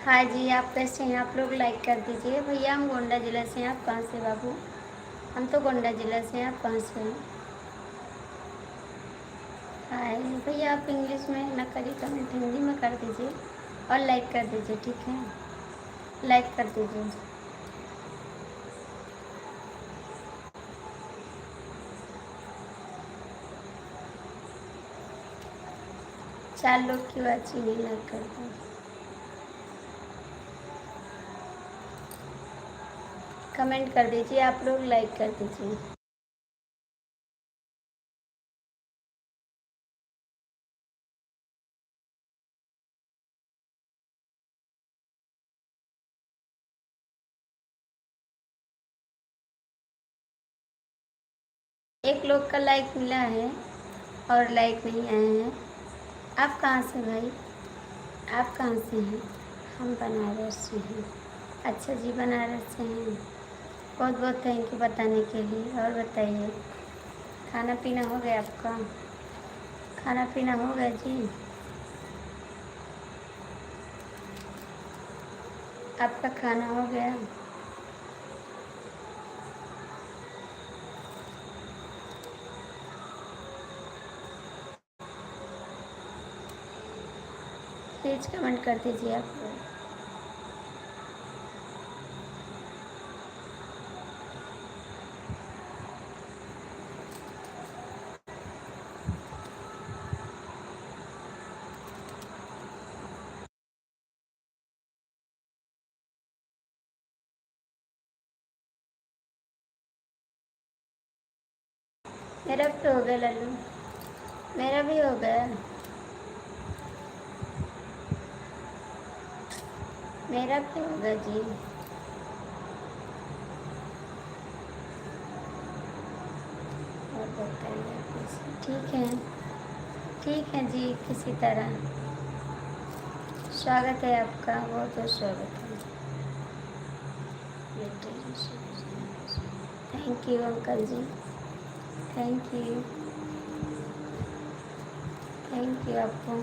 हाय जी, आप कैसे हैं? आप लोग लाइक कर दीजिए। भैया हम गोंडा ज़िला से हैं। आप कहाँ से बाबू? हम तो गोंडा ज़िला से हैं। आप कहाँ से हैं? हाय भैया, आप इंग्लिश में ना करिए कमेंट, हिंदी में कर दीजिए और लाइक कर दीजिए, ठीक है? लाइक कर दीजिए। चार लोग क्यों अच्छी नहीं लाइक करते? कमेंट कर दीजिए, आप लोग लाइक कर दीजिए। एक लोग का लाइक मिला है और लाइक नहीं आए हैं। आप कहाँ से भाई? आप कहाँ से हैं? हम बनारस से हैं। अच्छा जी, बनारस से हैं। बहुत बहुत थैंक यू बताने के लिए। और बताइए, खाना पीना हो गया आपका? खाना पीना हो गया जी? आपका खाना हो गया? प्लीज़ कमेंट कर दीजिए आप लोग। मेरा भी तो हो गया लल्लू। मेरा भी हो गया। मेरा भी हो गया जी। और बताइए कैसे? ठीक है। ठीक है जी, किसी तरह। स्वागत है आपका, बहुत बहुत स्वागत है। Thank you uncle ji. Thank you. Thank you आपको।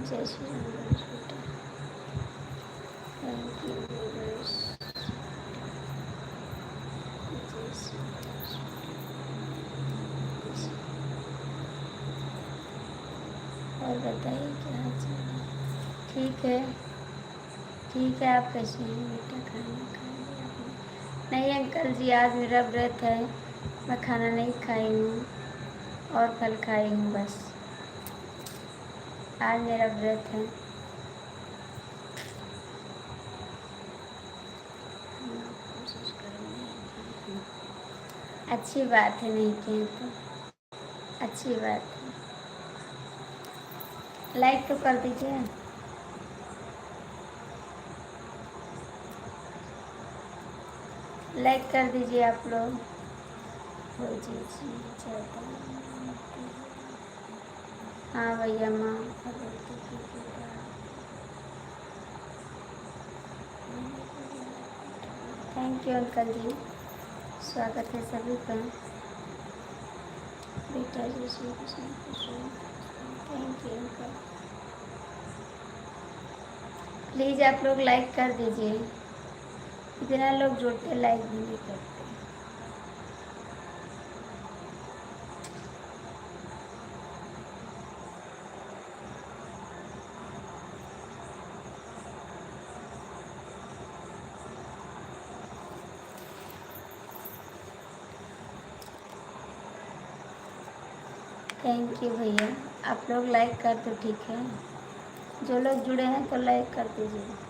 जय श्री राम गणेश बेटा। Thank you viewers. जय श्री गणेश बेटा। और बताइए क्या हाल चाल है? ठीक है। ठीक है, आप कैसे हैं बेटा? खाना खा लिया आपने? नहीं अंकल जी, आज मेरा व्रत है। मैं खाना नहीं खाई हूँ और फल खाई हूँ बस। आज मेरा व्रत है। कोशिश करूँगी। अच्छी बात है, नहीं किए तो अच्छी बात है। लाइक तो कर दीजिए। लाइक कर दीजिए आप लोग। हो जी जी चाहता हूँ। हाँ भैया माँ। Thank you uncle ji. स्वागत है सभी का। बेटा जी Shri Krishna. Thank you uncle. Please आप लोग लाइक कर दीजिए। इतना लोग जुड़ते लाइक भी नहीं करते। थैंक यू भैया। आप लोग लाइक कर तो ठीक है। जो लोग जुड़े हैं तो लाइक कर दीजिए।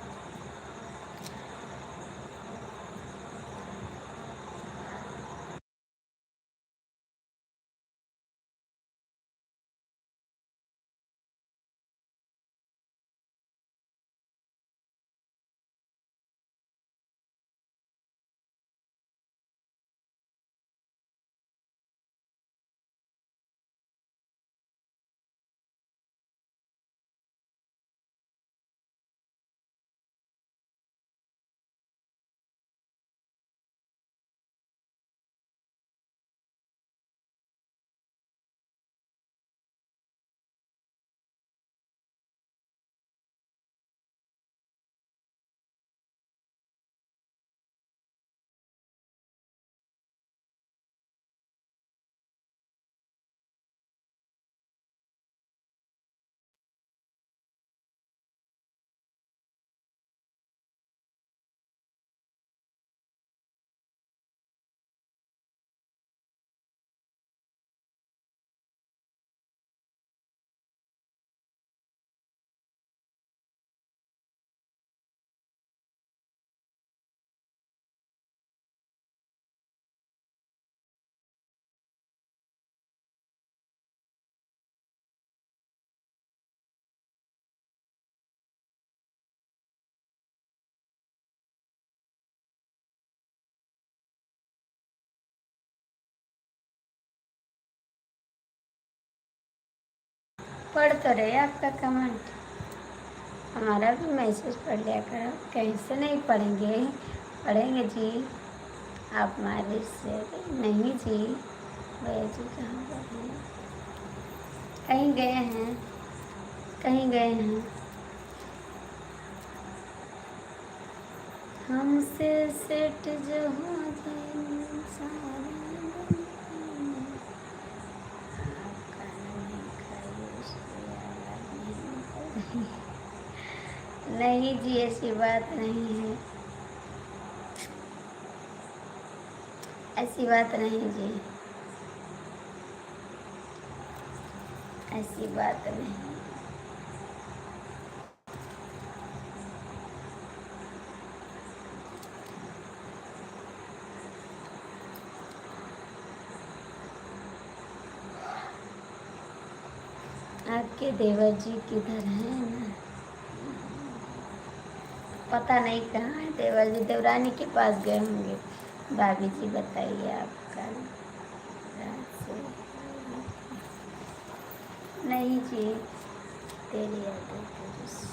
पढ़ तो रहे आपका कमेंट, हमारा भी मैसेज पढ़ लिया करो। कैसे नहीं पढ़ेंगे, पढ़ेंगे जी। आप हमारे से नहीं जी, भैया जी कहाँ गए हैं? कहीं गए हैं, कहीं गए हैं। हमसे सेट जो हो जाए सारा नहीं जी, ऐसी बात नहीं है, ऐसी बात नहीं जी, ऐसी बात नहीं। आपके देवर जी किधर हैं ना? पता नहीं कहाँ है देवर जी, देवरानी के पास गए होंगे। भाभी जी बताइए आपका रात से? नहीं जी, तेरी आदत तेरी से।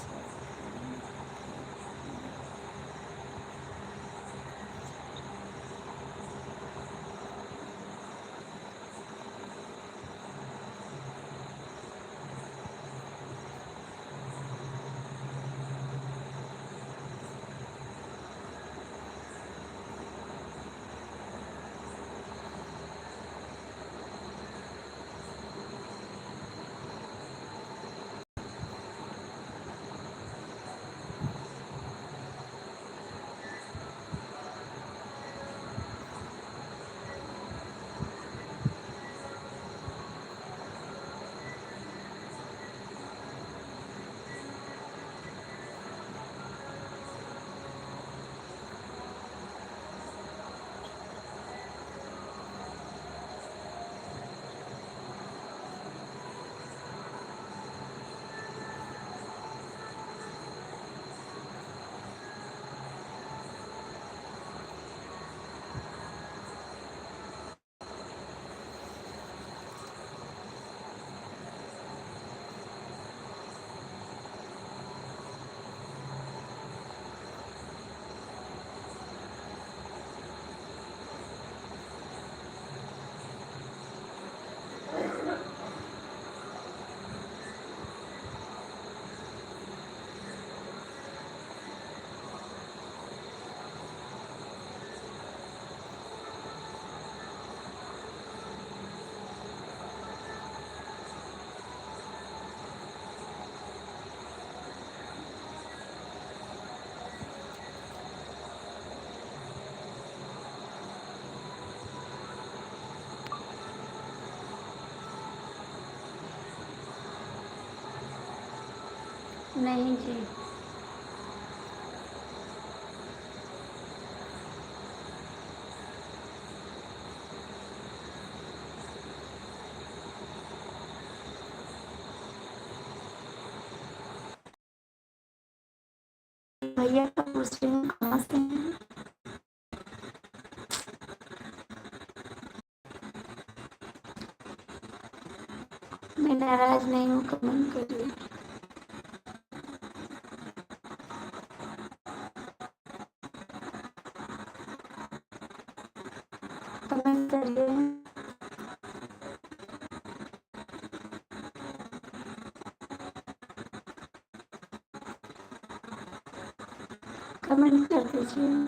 नहीं जी, भैया का पूछ रही हूँ कहाँ से हैं? मैं नाराज नहीं हूँ, कमेंट करिए। कमेंट करिए। कमेंट कर दीजिए।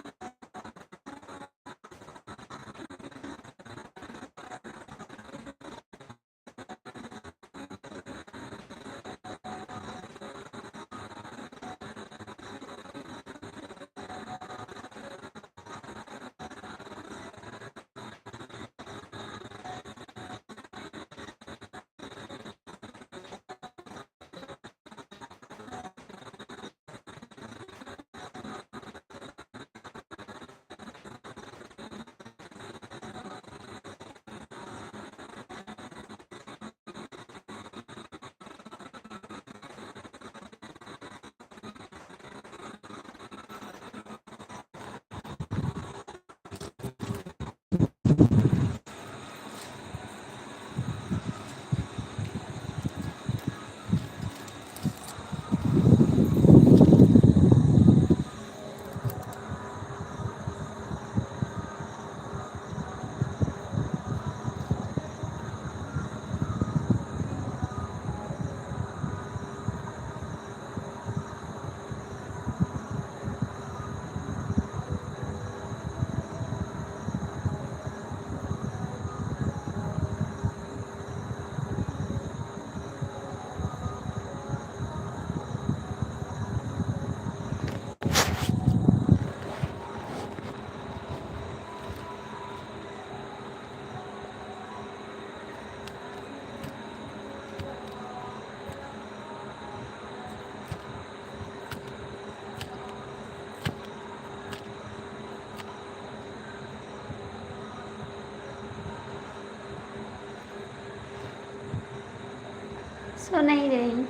सो नहीं रहे,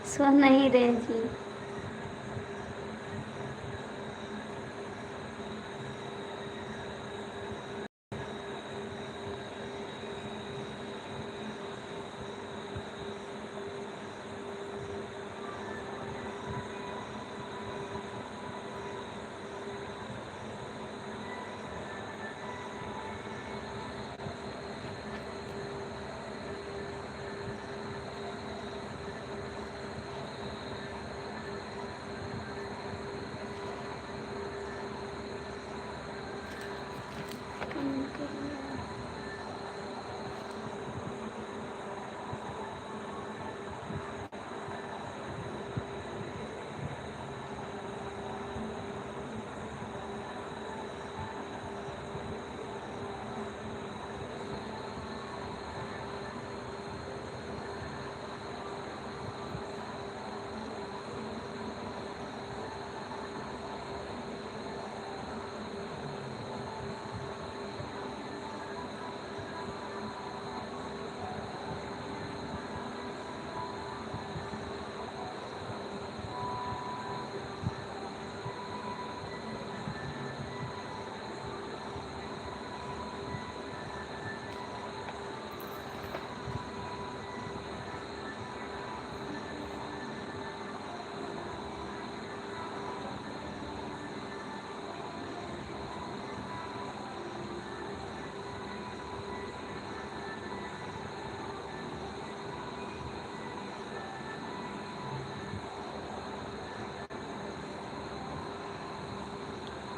सो नहीं रहे जी।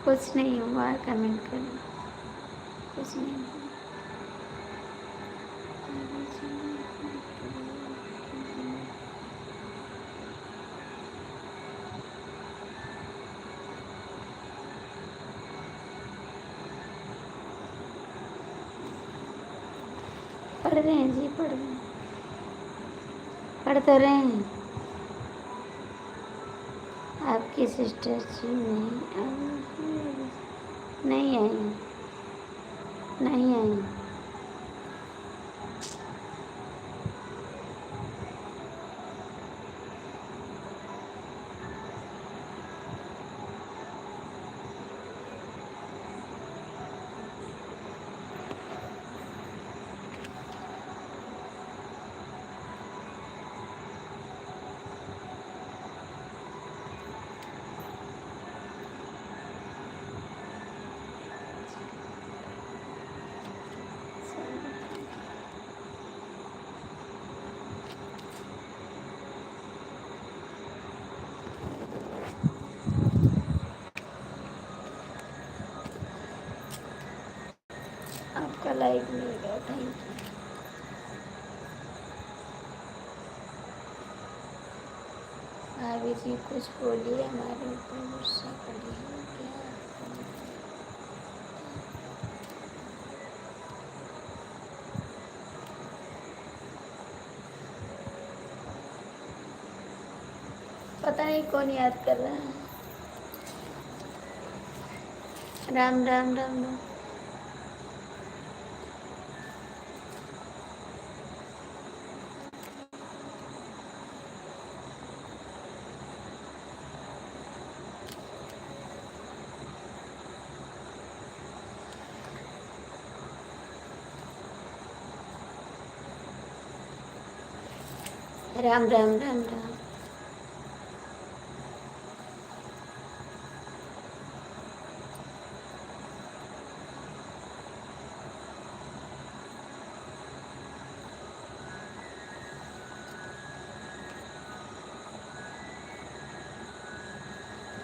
कुछ नहीं हुआ, कमेंट करो। कुछ नहीं हुआ। पढ़ रहे हैं जी, पढ़ रहे हैं, पढ़ तो रहे हैं। आपकी सिस्टर जी नहीं आई, नहीं आई। आपका लाइक मिलेगा, थैंक यू। भाभी जी कुछ बोलिए, हमारे ऊपर गुस्सा करिए क्या? पता नहीं कौन याद कर रहा है। राम राम राम राम। राम राम राम राम।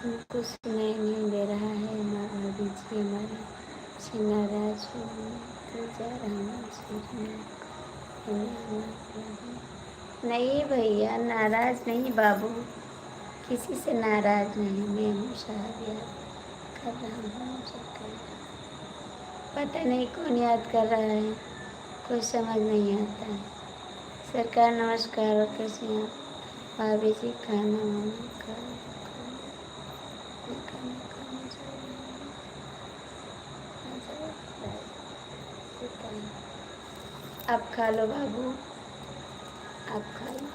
हमको सुनाई नहीं दे रहा है, हमारा दीजिए, हमारा से नाराज हो तो जा रहा हूँ सुनने को। नहीं भैया, नाराज नहीं बाबू, किसी से नाराज नहीं। मैं हूँ साहब, याद कर रहा हूँ सबको। पता नहीं कौन याद कर रहा है, कुछ समझ नहीं आता है। सरकार नमस्कार, और कैसे हैं आप? भाभी जी खाना वाना खा खाना खाना आप खा लो बाबू, आप खाइए।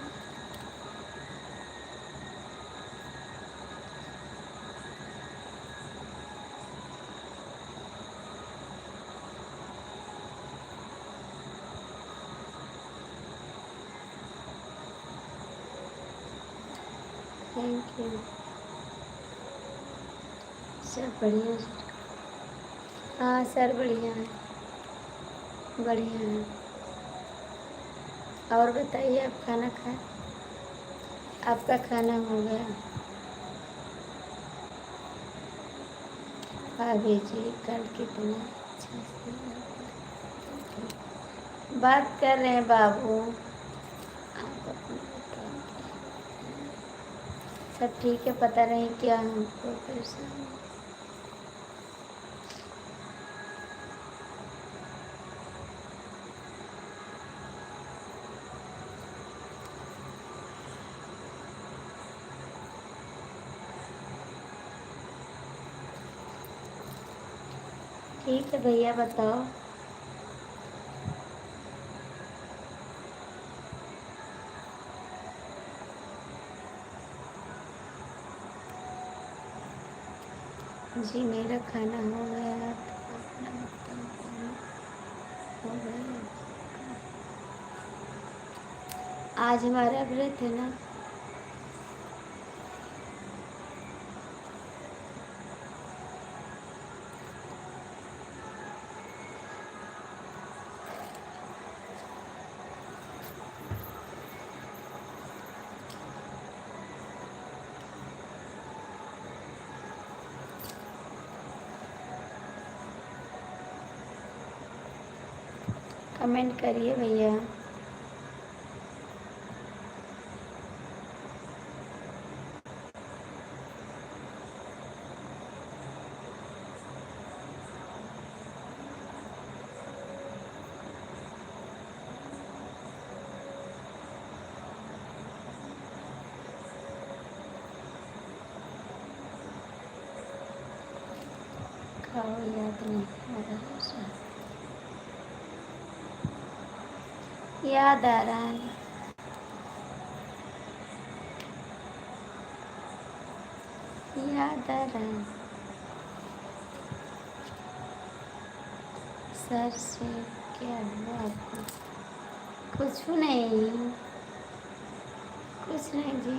Thank you. सब बढ़िया सर। हाँ सर बढ़िया है, बढ़िया है। और बताइए, आप खाना खाए? आपका खाना हो गया? भाभी जी कल कितना अच्छा से बात कर रहे हैं बाबू। आप अपना बताइए। सब ठीक है, पता नहीं क्या हमको परेशान। ठीक है भैया, बताओ। जी मेरा खाना हो गया, तो अपना बताओ खाना हो गया। आज हमारा व्रत है ना। कमेंट करिए भैया। खाओ, याद नहीं आ रहा सर। याद आ रहा है। याद आ रहा है सर से। क्या हुआ आपको? कुछ नहीं, कुछ नहीं जी।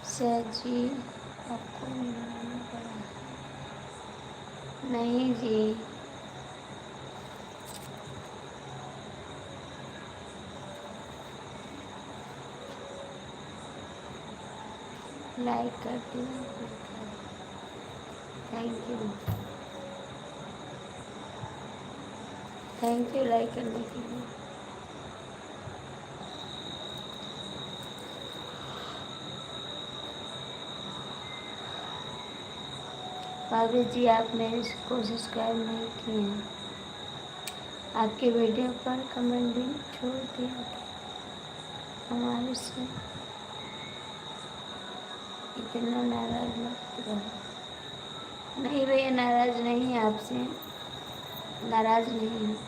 सर जी आपको मिलाना पड़ा? नहीं जी। लाइक कर दिया। Thank you, thank you like करने के लिए। भाभी जी आपने इसको सब्सक्राइब नहीं किए हैं। आपके वीडियो पर कमेंट भी छोड़ दिया था। हमारे से इतना नाराज मत रहो। नहीं भैया, नाराज नहीं है आपसे, नाराज नहीं है।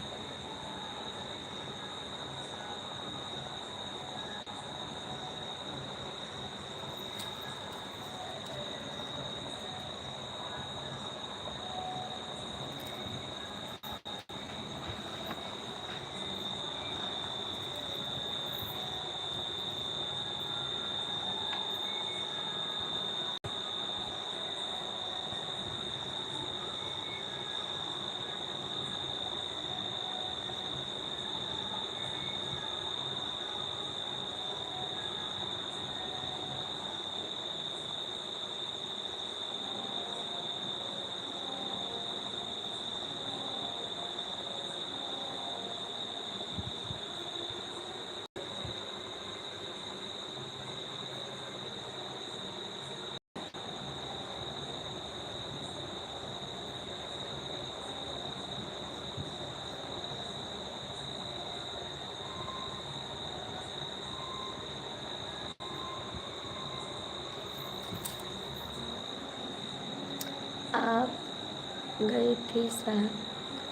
गई थी साहब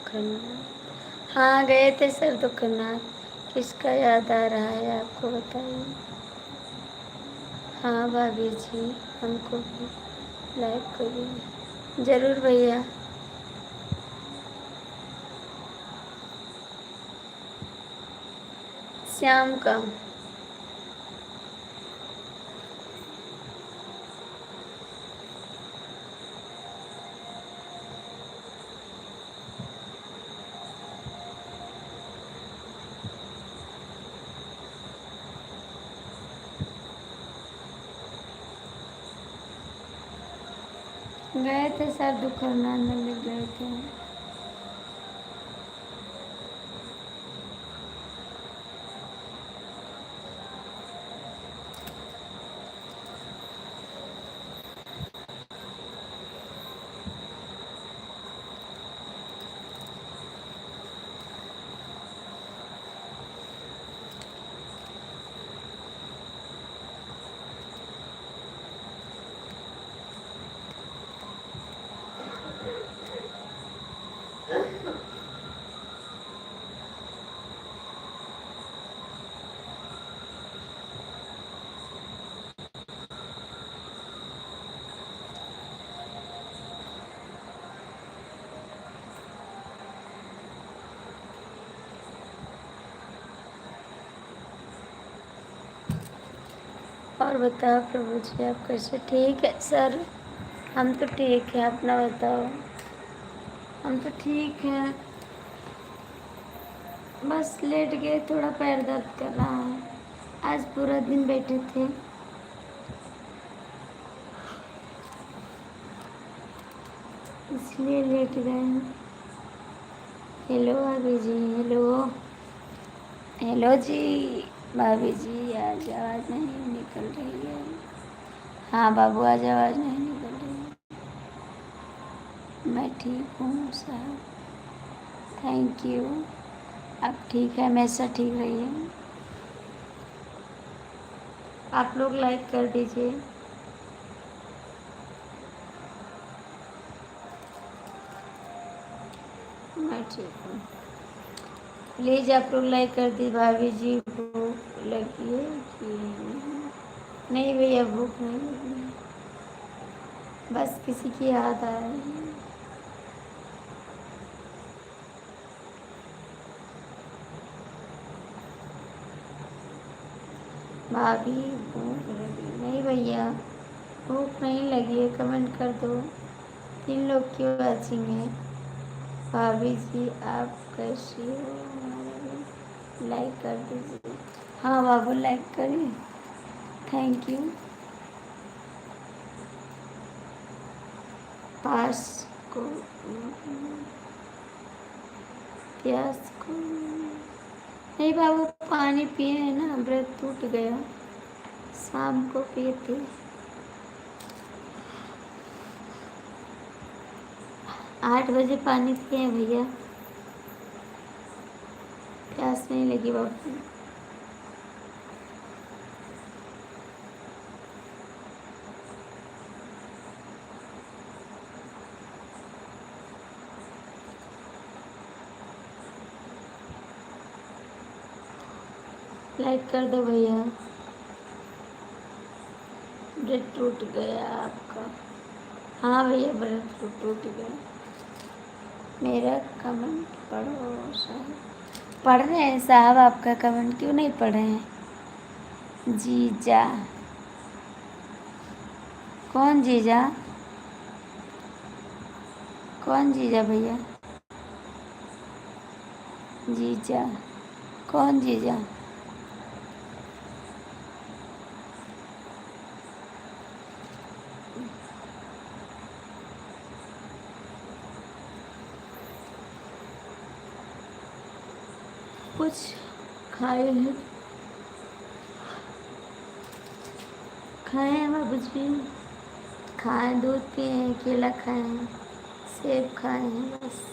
दुखन्नाथ। हाँ गए थे सर दुखन्नाथ। किसका याद आ रहा है आपको बताइए। हाँ भाभी जी हमको भी लाइक करिए ज़रूर भैया। शाम का गए थे सर दुखन्नाथ मंदिर गए थे। और बताओ प्रभु जी आप कैसे। ठीक है सर हम तो ठीक है अपना बताओ। हम तो ठीक हैं बस लेट गए थोड़ा पैर दर्द कर रहा है। आज पूरा दिन बैठे थे। इसलिए लेट गए हैं। हेलो भाभी जी हेलो। हेलो जी भाभी जी आज आवाज़ नहीं निकल रही है। हाँ बाबू आज आवाज़ नहीं निकल रही है। मैं ठीक हूँ साहब थैंक यू। आप ठीक है हमेशा ठीक रहिए। आप लोग लाइक कर दीजिए। मैं ठीक हूँ प्लीज़ आप लोग लाइक कर दी। भाभी जी भूख लगी है कि नहीं भैया भूख नहीं लगी बस किसी की याद आ रही है। भाभी भूख लगी नहीं भैया भूख नहीं लगी है कमेंट कर दो। 3 लोग की वॉचिंग है। भाभी जी आप कैसी हो लाइक कर दीजिए। हाँ बाबू लाइक करिए थैंक यू। पास को प्यास को नहीं बाबू पानी पिए है ना व्रत टूट गया। शाम को पिए थे। 8 बजे पानी पिए हैं भैया। प्यास नहीं लगी बाबू। लाइक कर दो भैया। व्रत टूट गया आपका। हाँ भैया व्रत टूट गया। मेरा कमेंट पढ़ो साहब। पढ़ रहे हैं साहब आपका कमेंट क्यों नहीं पढ़ रहे हैं। जीजा कौन जीजा। कौन जीजा भैया। जीजा कौन जीजा। कुछ खाए हैं खाए हैं बाबू जी। खाए दूध पिए हैं केला खाए हैं सेब खाए हैं बस।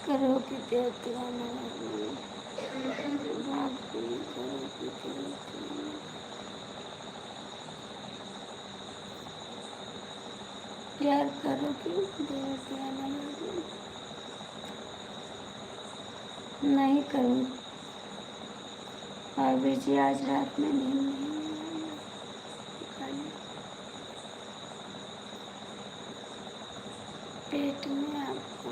करो कि दीवाना लगूं, भाभी करो कि दीवाना, प्यार करो कि दीवाना लगूं, नहीं करूँ भाभी जी, आज रात में नींद नहीं आएगा, पेट में आपको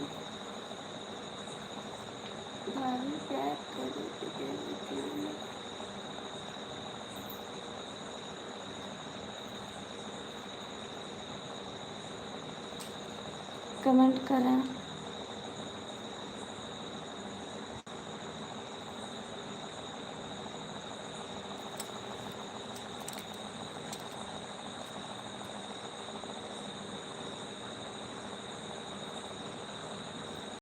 भाभी प्यार करो कि दीवाना, कमेंट करें।